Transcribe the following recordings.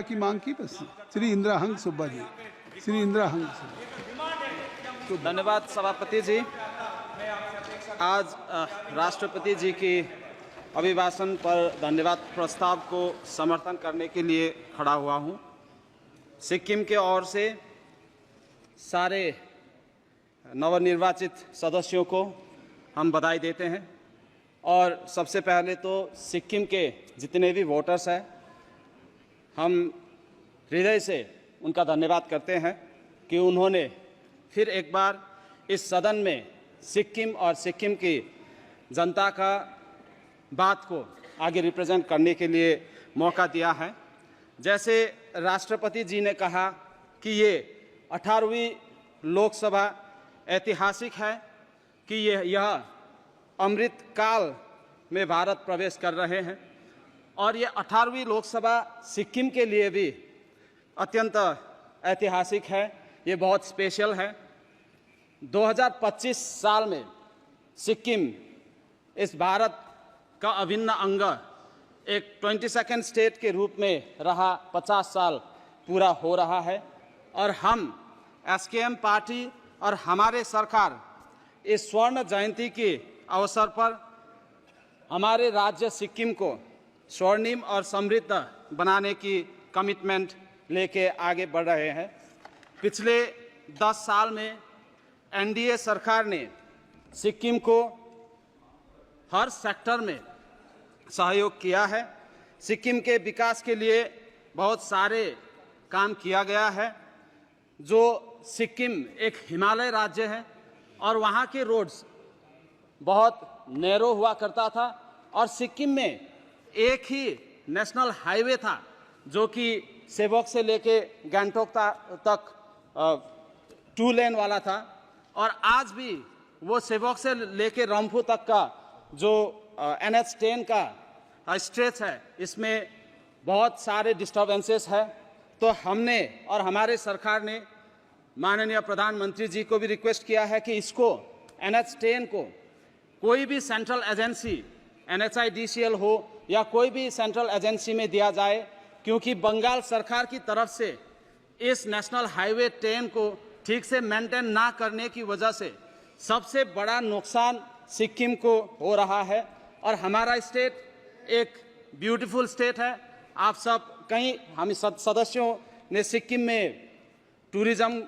की मांग की बस। श्री इंदिरा हंग सुब्बा जी, श्री इंदिरा हंग सुब्बा। धन्यवाद सभापति जी। आज राष्ट्रपति जी की अभिभाषण पर धन्यवाद प्रस्ताव को समर्थन करने के लिए खड़ा हुआ हूं। सिक्किम के ओर से सारे नवनिर्वाचित सदस्यों को हम बधाई देते हैं और सबसे पहले तो सिक्किम के जितने भी वोटर्स हैं, हम हृदय से उनका धन्यवाद करते हैं कि उन्होंने फिर एक बार इस सदन में सिक्किम और सिक्किम की जनता का बात को आगे रिप्रेजेंट करने के लिए मौका दिया है। जैसे राष्ट्रपति जी ने कहा कि ये 18वीं लोकसभा ऐतिहासिक है कि यह अमृत काल में भारत प्रवेश कर रहे हैं और ये 18वीं लोकसभा सिक्किम के लिए भी अत्यंत ऐतिहासिक है, ये बहुत स्पेशल है। 2025 साल में सिक्किम इस भारत का अभिन्न अंग एक 22nd स्टेट के रूप में रहा 50 साल पूरा हो रहा है और हम एसकेएम पार्टी और हमारे सरकार इस स्वर्ण जयंती के अवसर पर हमारे राज्य सिक्किम को स्वर्णिम और समृद्ध बनाने की कमिटमेंट लेके आगे बढ़ रहे हैं। पिछले 10 साल में एनडीए सरकार ने सिक्किम को हर सेक्टर में सहयोग किया है। सिक्किम के विकास के लिए बहुत सारे काम किया गया है। जो सिक्किम एक हिमालय राज्य है और वहाँ के रोड्स बहुत नैरो हुआ करता था और सिक्किम में एक ही नेशनल हाईवे था जो कि सेवक से लेके गैंगटोक तक 2 लेन वाला था और आज भी वो सेवक से लेके रंफू तक का जो NH10 का स्ट्रेच है, इसमें बहुत सारे डिस्टर्बेंसेस है। तो हमने और हमारे सरकार ने माननीय प्रधानमंत्री जी को भी रिक्वेस्ट किया है कि इसको NH10 को कोई भी सेंट्रल एजेंसी NHIDCL हो या कोई भी सेंट्रल एजेंसी में दिया जाए, क्योंकि बंगाल सरकार की तरफ से इस नेशनल हाईवे 10 को ठीक से मेंटेन ना करने की वजह से सबसे बड़ा नुकसान सिक्किम को हो रहा है। और हमारा स्टेट एक ब्यूटीफुल स्टेट है। आप सब कहीं हम सदस्यों ने सिक्किम में टूरिज्म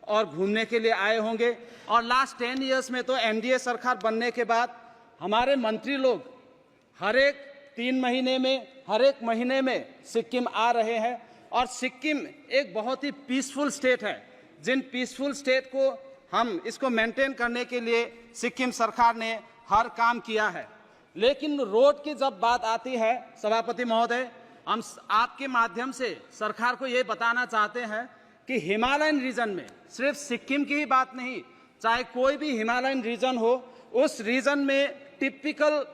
और घूमने के लिए आए होंगे और लास्ट 10 इयर्स में तो एनडीए सरकार बनने के बाद हमारे मंत्री लोग हर एक 3 महीने में, हर एक महीने में सिक्किम आ रहे हैं और सिक्किम एक बहुत ही पीसफुल स्टेट है। जिन पीसफुल स्टेट को हम इसको मेंटेन करने के लिए सिक्किम सरकार ने हर काम किया है। लेकिन रोड की जब बात आती है सभापति महोदय, हम आपके माध्यम से सरकार को ये बताना चाहते हैं कि हिमालयन रीजन में सिर्फ सिक्किम की ही बात नहीं, चाहे कोई भी हिमालयन रीजन हो, उस रीजन में टिपिकल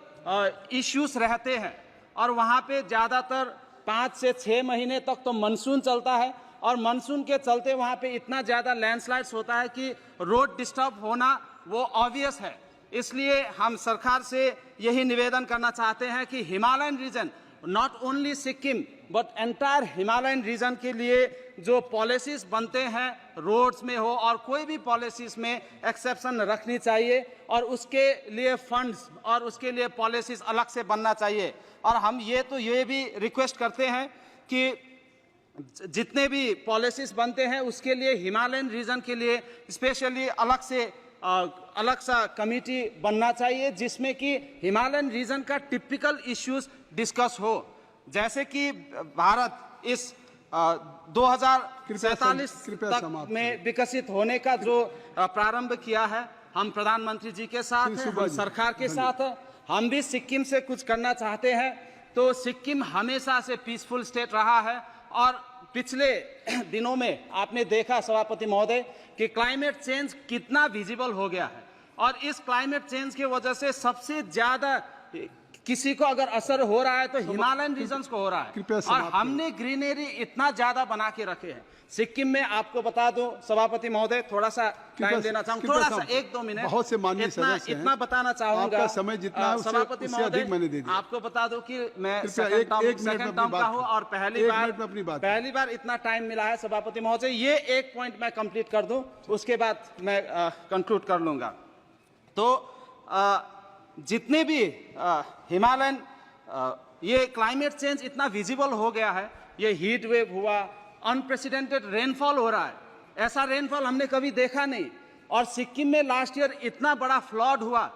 इश्यूज रहते हैं और वहाँ पे ज़्यादातर 5 से 6 महीने तक तो मानसून चलता है और मानसून के चलते वहाँ पे इतना ज़्यादा लैंडस्लाइड्स होता है कि रोड डिस्टर्ब होना वो ऑब्वियस है। इसलिए हम सरकार से यही निवेदन करना चाहते हैं कि Himalayan region, not only Sikkim but entire Himalayan region के लिए जो पॉलिसीज बनते हैं, रोड्स में हो और कोई भी पॉलिसीज में एक्सेप्शन रखनी चाहिए और उसके लिए फंड्स और उसके लिए पॉलिसीज अलग से बनना चाहिए। और हम ये भी रिक्वेस्ट करते हैं कि जितने भी पॉलिसीज बनते हैं उसके लिए हिमालयन रीजन के लिए स्पेशली अलग सा कमेटी बनना चाहिए जिसमें कि हिमालयन रीजन का टिपिकल इश्यूज डिस्कस हो। जैसे कि भारत इस 2047 तक में विकसित होने का जो प्रारंभ किया है, हम प्रधानमंत्री जी के साथ हैं, हम सरकार के साथ हैं, हम भी सिक्किम से कुछ करना चाहते हैं। तो सिक्किम हमेशा से पीसफुल स्टेट रहा है और पिछले दिनों में आपने देखा सभापति महोदय कि क्लाइमेट चेंज कितना विजिबल हो गया है और इस क्लाइमेट चेंज की वजह से सबसे ज़्यादा किसी को अगर असर हो रहा है तो हिमालयन रीजन्स को हो रहा कृपया है। और समाप्त करें। हमने ग्रीनरी इतना ज्यादा बना के रखे हैं सिक्किम में। आपको बता दूं सभापति महोदय, थोड़ा सा टाइम देना चाहूंगा, थोड़ा सा 1-2 मिनट। बहुत से माननीय सदस्य हैं। इतना बताना चाहूंगा, आपका समय जितना है सभापति उससे अधिक मैंने दे दिया। आपको बता दूं कि मैं कृपया सेकंड एक मिनट में टर्म अपनी का बात हूं और पहली बार इतना टाइम मिला है सभापति महोदय। ये एक पॉइंट मैं कंप्लीट कर दूं, उसके बाद मैं कंक्लूड कर लूंगा। तो जितने भी हिमालयन ये क्लाइमेट चेंज इतना विजिबल हो गया है, ये हीट वेव हुआ, अनप्रेसिडेंटेड रेनफॉल हो रहा है, ऐसा रेनफॉल हमने कभी देखा नहीं। और सिक्किम में लास्ट ईयर इतना बड़ा फ्लड हुआ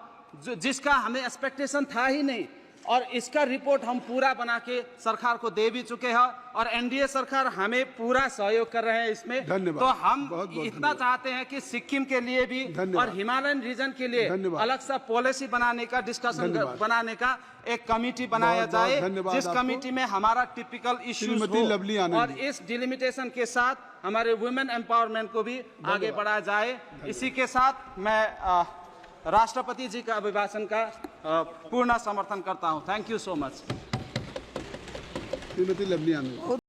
जिसका हमें एक्सपेक्टेशन था ही नहीं, और इसका रिपोर्ट हम पूरा बना के सरकार को दे भी चुके हैं, और एनडीए सरकार हमें पूरा सहयोग कर रहे हैं इसमें। धन्यवाद। तो हम बहुत बहुत इतना चाहते हैं कि सिक्किम के लिए भी और हिमालयन रीजन के लिए अलग सा पॉलिसी बनाने का, डिस्कशन बनाने का एक कमेटी बनाया जाए, जिस कमेटी में हमारा टिपिकल इश्यूज हो, और इस डिलिमिटेशन के साथ हमारे वुमेन एम्पावरमेंट को भी आगे बढ़ाया जाए। इसी के साथ मैं राष्ट्रपति जी का अभिभाषण का पूर्ण समर्थन करता हूं। Thank you so much. Shrimati Lovely Anand.